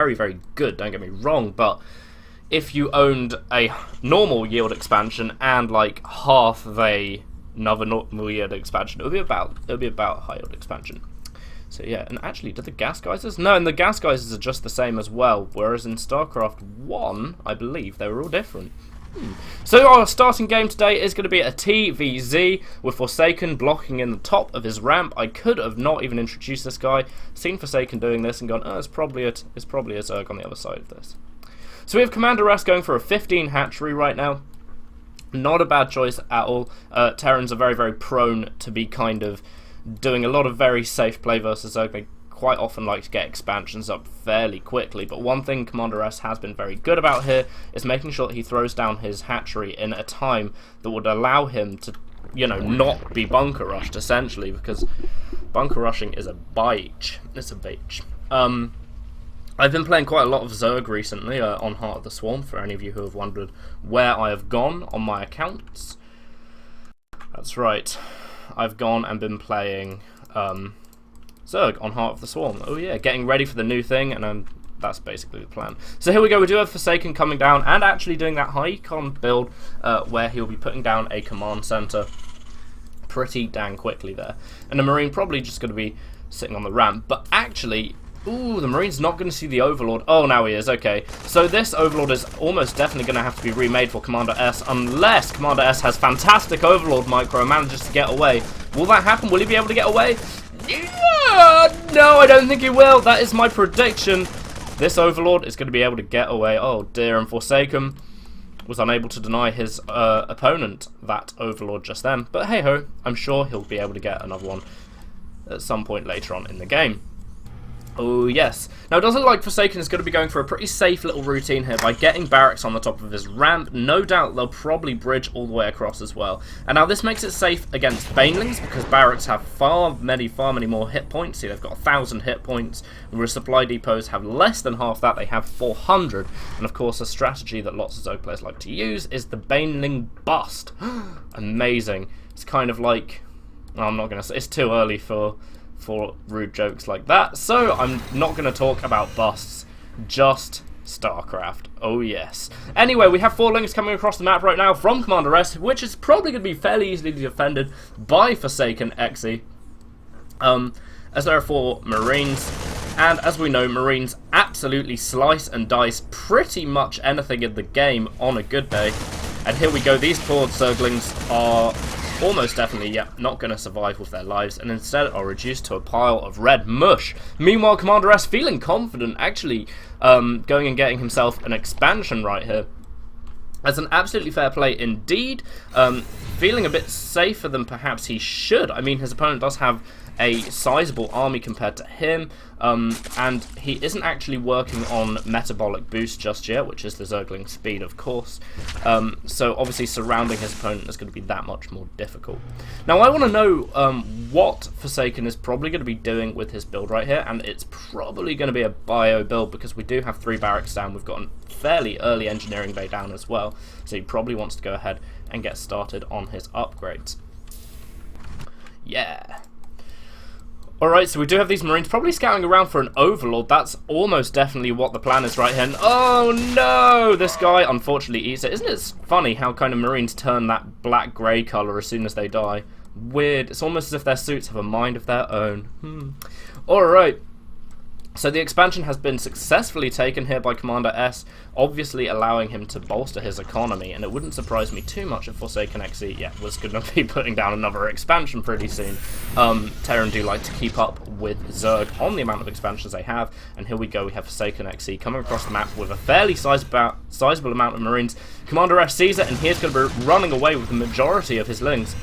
very, very good, don't get me wrong, but if you owned a normal yield expansion and like half of another normal yield expansion, it would be about high yield expansion. So yeah, and actually, do the gas geysers? No, and the gas geysers are just the same as well, whereas in StarCraft 1, I believe, they were all different. So our starting game today is going to be a TVZ with Forsaken blocking in the top of his ramp. I could have not even introduced this guy, seen Forsaken doing this and gone, oh, it's probably a Zerg on the other side of this. So we have Commander S going for a 15 hatchery right now. Not a bad choice at all. Terrans are very, very prone to be kind of doing a lot of very safe play versus Zerg. They quite often like to get expansions up fairly quickly, but one thing Commander S has been very good about here is making sure that he throws down his hatchery in a time that would allow him to, you know, not be bunker rushed, essentially, because bunker rushing is a bitch. It's a bitch. I've been playing quite a lot of Zerg recently on Heart of the Swarm, for any of you who have wondered where I have gone on my accounts. That's right. I've gone and been playing Zerg on Heart of the Swarm. Oh yeah, getting ready for the new thing, and that's basically the plan. So here we go, we do have Forsaken coming down and actually doing that high econ build where he'll be putting down a command center pretty dang quickly there. And the Marine probably just going to be sitting on the ramp, but actually, ooh, the Marine's not going to see the Overlord. Oh, now he is, okay. So this Overlord is almost definitely going to have to be remade for Commander S, unless Commander S has fantastic Overlord micro and manages to get away. Will that happen? Will he be able to get away? Yeah, no, I don't think he will. That is my prediction. This Overlord is going to be able to get away. Oh dear, and Forsaken was unable to deny his opponent that Overlord just then. But hey ho, I'm sure he'll be able to get another one at some point later on in the game. Oh yes. Now it does look like Forsaken is going to be going for a pretty safe little routine here by getting barracks on the top of his ramp. No doubt they'll probably bridge all the way across as well. And now this makes it safe against Banelings because barracks have far many more hit points. See, they've got 1,000 hit points, whereas supply depots have less than half that. They have 400. And of course a strategy that lots of Zerg players like to use is the Baneling Bust. Amazing. It's kind of like, well, I'm not going to say, it's too early for rude jokes like that, so I'm not going to talk about busts, just StarCraft. Oh yes. Anyway, we have 4 links coming across the map right now from Commander S, which is probably going to be fairly easily defended by ForsakeNXE, as there are 4 Marines, and as we know, Marines absolutely slice and dice pretty much anything in the game on a good day. And here we go, these poor Zerglings are almost definitely, not going to survive with their lives, and instead are reduced to a pile of red mush. Meanwhile, Commander S feeling confident, actually going and getting himself an expansion right here. That's an absolutely fair play indeed. Feeling a bit safer than perhaps he should. I mean, his opponent does have a sizable army compared to him, and he isn't actually working on metabolic boost just yet, which is the Zergling speed, of course. So obviously surrounding his opponent is going to be that much more difficult. Now I want to know what Forsaken is probably going to be doing with his build right here, and it's probably going to be a bio build because we do have 3 barracks down. We've got a fairly early engineering bay down as well, so he probably wants to go ahead and get started on his upgrades. Yeah. Alright, so we do have these Marines probably scouting around for an Overlord. That's almost definitely what the plan is right here. And oh no! This guy unfortunately eats it. Isn't it funny how kind of Marines turn that black-grey colour as soon as they die? Weird. It's almost as if their suits have a mind of their own. Alright. So the expansion has been successfully taken here by Commander S, obviously allowing him to bolster his economy, and it wouldn't surprise me too much if ForsakeNXE, was going to be putting down another expansion pretty soon. Terran do like to keep up with Zerg on the amount of expansions they have, and here we go, we have ForsakeNXE coming across the map with a fairly sizable amount of Marines. Commander S sees it, and he's going to be running away with the majority of his lings.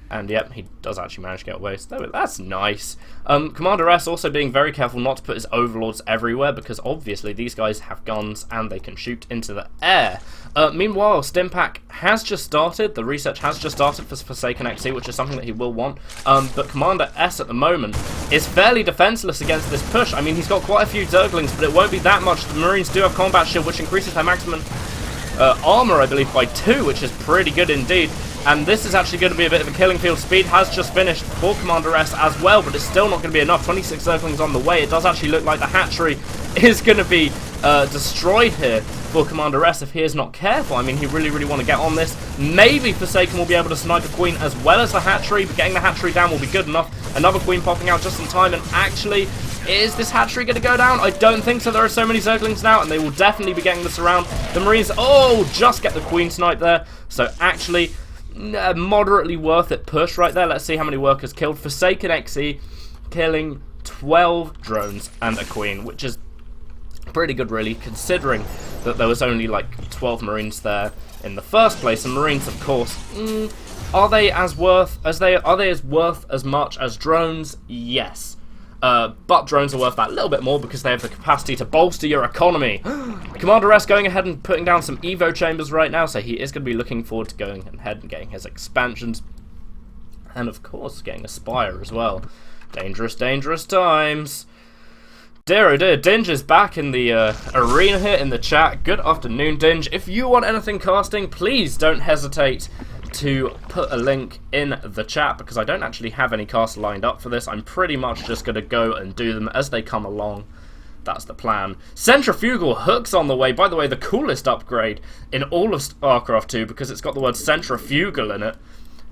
And yep, he does actually manage to get away, so that's nice. Commander S also being very careful not to put his Overlords everywhere, because obviously these guys have guns and they can shoot into the air. Meanwhile, Stimpack has just started, the research has just started for ForsakeNXE, which is something that he will want. But Commander S at the moment is fairly defenseless against this push. I mean, he's got quite a few Zerglings, but it won't be that much. The Marines do have combat shield, which increases their maximum armor, I believe, by 2, which is pretty good indeed. And this is actually going to be a bit of a killing field. Speed has just finished for Commander S as well, but it's still not going to be enough. 26 Zerglings on the way. It does actually look like the hatchery is going to be destroyed here for Commander S if he is not careful. I mean, he really want to get on this. Maybe Forsaken will be able to snipe a queen as well as the hatchery, but getting the hatchery down will be good enough. Another queen popping out just in time, and actually, is this hatchery going to go down? I don't think so. There are so many Zerglings now, and they will definitely be getting this around. The Marines, oh, just get the queen snipe there. So actually, moderately worth it push right there. Let's see how many workers killed. ForsakeNXE killing 12 drones and a queen, which is pretty good, really, considering that there was only like 12 Marines there in the first place. And Marines, of course, are they as worth as much as drones? Yes. But drones are worth that little bit more because they have the capacity to bolster your economy. Commander S going ahead and putting down some Evo chambers right now, so he is going to be looking forward to going ahead and getting his expansions. And of course, getting a Spire as well. Dangerous, dangerous times. Dear oh dear, Dinge is back in the arena here in the chat. Good afternoon, Dinge. If you want anything casting, please don't hesitate to put a link in the chat, because I don't actually have any casts lined up for this. I'm pretty much just going to go and do them as they come along. That's the plan. Centrifugal hooks on the way. By the way, the coolest upgrade in all of StarCraft 2, because it's got the word centrifugal in it.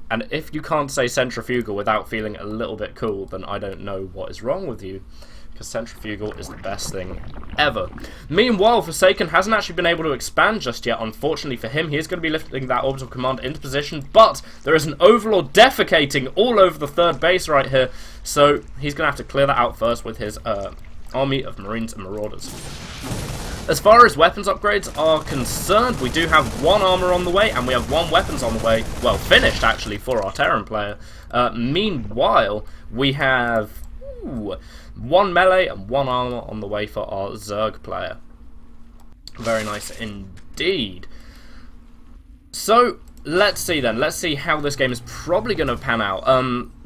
And if you can't say centrifugal without feeling a little bit cool, then I don't know what is wrong with you. Because centrifugal is the best thing ever. Meanwhile, Forsaken hasn't actually been able to expand just yet. Unfortunately for him, he is going to be lifting that orbital command into position, but there is an Overlord defecating all over the third base right here, so he's going to have to clear that out first with his army of Marines and Marauders. As far as weapons upgrades are concerned, we do have one armor on the way, and we have one weapons on the way, well, finished actually, for our Terran player. Meanwhile, we have one melee and one armor on the way for our Zerg player. Very nice indeed. So, let's see then. Let's see how this game is probably going to pan out.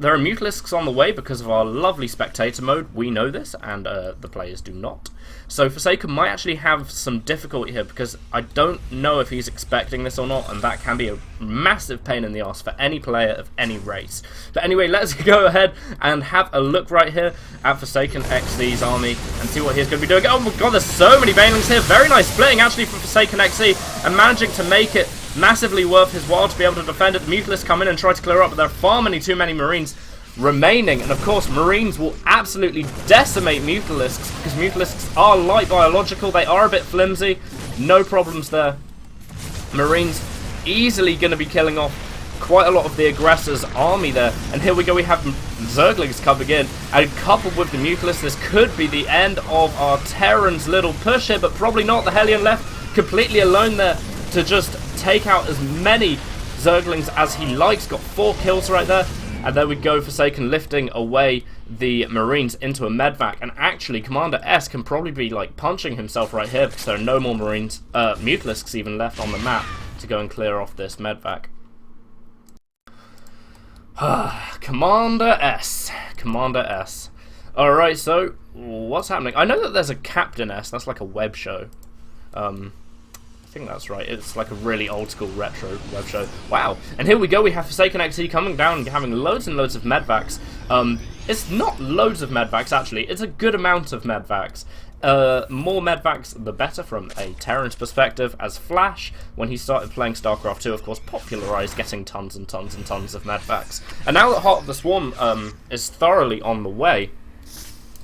There are Mutalisks on the way because of our lovely spectator mode. We know this, and the players do not. So Forsaken might actually have some difficulty here because I don't know if he's expecting this or not, and that can be a massive pain in the arse for any player of any race. But anyway, let's go ahead and have a look right here at ForsakeNXE's army and see what he's going to be doing. Oh my god, there's so many Banelings here. Very nice splitting actually from ForsakeNXE and managing to make it massively worth his while to be able to defend it. The Mutalisks come in and try to clear up, but there are far too many Marines remaining, and of course Marines will absolutely decimate Mutalisks because Mutalisks are light biological. They are a bit flimsy, no problems there. Marines easily going to be killing off quite a lot of the aggressor's army there, and here we go, we have Zerglings coming in, and coupled with the Mutalisks, this could be the end of our Terran's little push here, but probably not. The Hellion left completely alone there to just take out as many Zerglings as he likes. Got 4 kills right there. And there we go, Forsaken lifting away the Marines into a medvac. And actually, Commander S can probably be like punching himself right here because there are no more Marines, Mutalisks even left on the map to go and clear off this medvac. Commander S. Commander S. Alright, so what's happening? I know that there's a Captain S. That's like a web show. I think that's right. It's like a really old school retro web show. Wow. And here we go. We have ForsakeNXE coming down and having loads and loads of medvacs. It's not loads of medvacs, actually. It's a good amount of medvacs. More medvacs, the better from a Terran's perspective, as Flash, when he started playing StarCraft 2, of course, popularized getting tons and tons and tons of medvacs. And now that Heart of the Swarm is thoroughly on the way,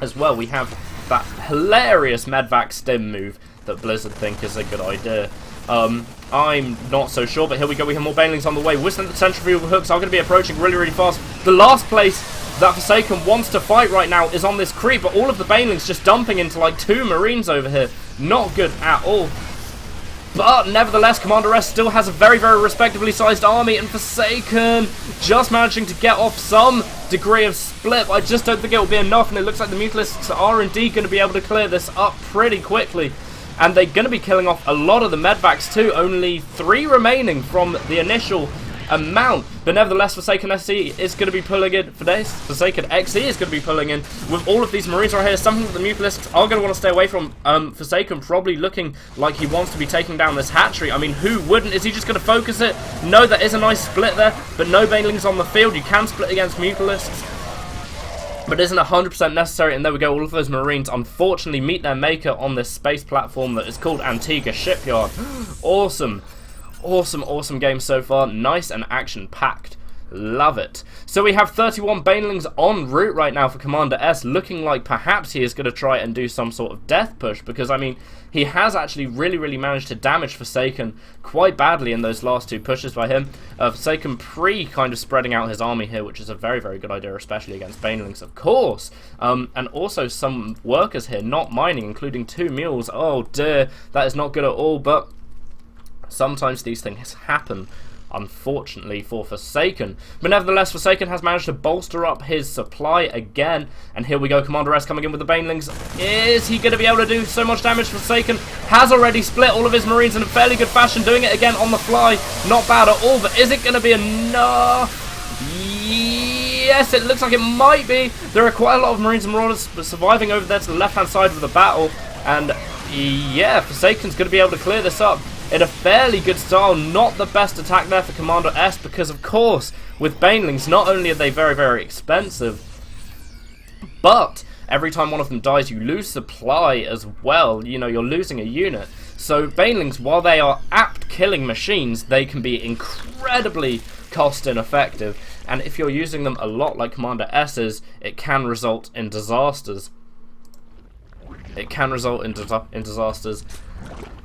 as well, we have that hilarious medvac stim move that Blizzard think is a good idea. I'm not so sure, but here we go, we have more Banelings on the way. Whistling the centrifugal hooks are going to be approaching really fast. The last place that Forsaken wants to fight right now is on this creep, but all of the Banelings just dumping into like 2 Marines over here. Not good at all. But nevertheless, Commander S still has a very respectably sized army, and Forsaken just managing to get off some degree of split. I just don't think it will be enough, and it looks like the Mutalisks are indeed going to be able to clear this up pretty quickly. And they're going to be killing off a lot of the medvacs too. Only 3 remaining from the initial amount. But nevertheless, ForsakeNXE is going to be pulling in for this. ForsakeNXE is going to be pulling in with all of these Marines right here. Something that the Mutalisks are going to want to stay away from. Forsaken probably looking like he wants to be taking down this hatchery. I mean, who wouldn't? Is he just going to focus it? No, there is a nice split there, but no banelings on the field. You can split against Mutalisks, but isn't 100% necessary, and there we go. All of those Marines unfortunately meet their maker on this space platform that is called Antigua Shipyard. Awesome. Awesome game so far. Nice and action-packed. Love it. So we have 31 banelings en route right now for Commander S, looking like perhaps he is going to try and do some sort of death push, because, I mean, he has actually really managed to damage Forsaken quite badly in those last two pushes by him. Forsaken kind of spreading out his army here, which is a very good idea, especially against banelings, of course. And also some workers here not mining, including 2 mules. Oh dear, that is not good at all, but sometimes these things happen, unfortunately, for Forsaken. But nevertheless, Forsaken has managed to bolster up his supply again. And here we go, Commander S coming in with the banelings. Is he going to be able to do so much damage? Forsaken has already split all of his Marines in a fairly good fashion, doing it again on the fly. Not bad at all, but is it going to be enough? Yes, it looks like it might be. There are quite a lot of Marines and Marauders surviving over there to the left-hand side of the battle. And yeah, Forsaken's going to be able to clear this up in a fairly good style. Not the best attack there for Commander S, because of course with banelings, not only are they very expensive, but every time one of them dies you lose supply as well. You know, you're losing a unit. So banelings, while they are apt killing machines, they can be incredibly cost ineffective, and if you're using them a lot like Commander S is, it can result in disasters. It can result in disasters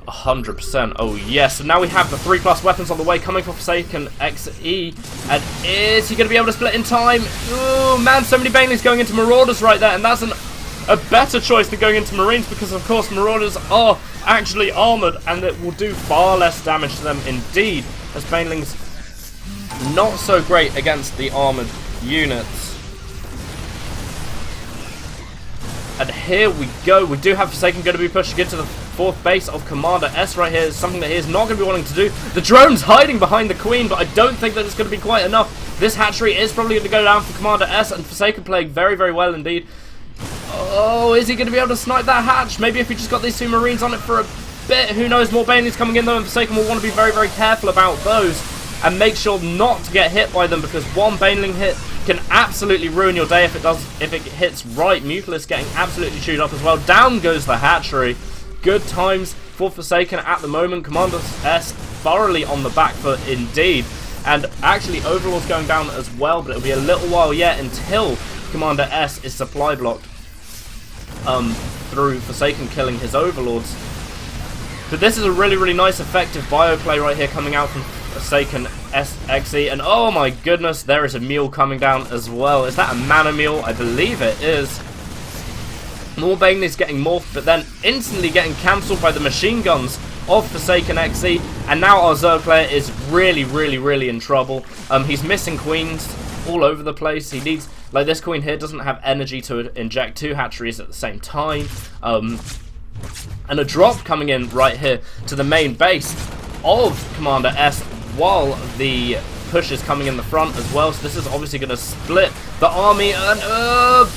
100%. Oh yes, so now we have the 3+ weapons on the way coming from ForsakeNXE. And is he going to be able to split in time? Oh man, so many banelings going into Marauders right there, and that's a better choice than going into Marines, because of course Marauders are actually armoured and it will do far less damage to them indeed, as banelings not so great against the armoured units. And here we go. We do have Forsaken going to be pushing into the 4th base of Commander S right here. Something that he is not going to be wanting to do. The drone's hiding behind the Queen, but I don't think that it's going to be quite enough. This hatchery is probably going to go down for Commander S, and Forsaken playing very well indeed. Oh, is he going to be able to snipe that hatch? Maybe if he just got these 2 Marines on it for a bit. Who knows? More banelings coming in though, and Forsaken will want to be very careful about those and make sure not to get hit by them, because one baneling hit can absolutely ruin your day if it hits right. Mutalisk getting absolutely chewed up as well. Down goes the hatchery. Good times for Forsaken at the moment. Commander S thoroughly on the back foot indeed. And actually Overlord's going down as well, but it'll be a little while yet until Commander S is supply blocked through Forsaken killing his Overlords. But this is a really nice effective bio play right here coming out from ForsakeNXE, and oh my goodness, there is a mule coming down as well. Is that a mana mule? I believe it is. More banelings getting morphed, but then instantly getting cancelled by the machine guns of ForsakeNXE, and now our Zerg player is really in trouble. He's missing queens all over the place. He needs, like, this queen here doesn't have energy to inject 2 hatcheries at the same time. And a drop coming in right here to the main base of Commander S, while the push is coming in the front as well. So this is obviously going to split the army, and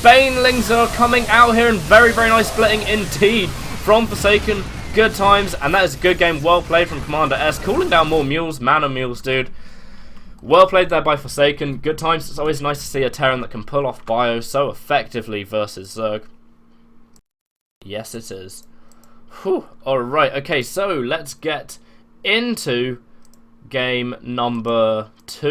banelings are coming out here, and very nice splitting indeed from Forsaken. Good times, and that is a good game. Well played from Commander S, cooling down more mules, mana mules, dude. Well played there by Forsaken. Good times. It's always nice to see a Terran that can pull off bio so effectively versus Zerg. Yes, it is. Whew. Alright, okay, so let's get into game number 2.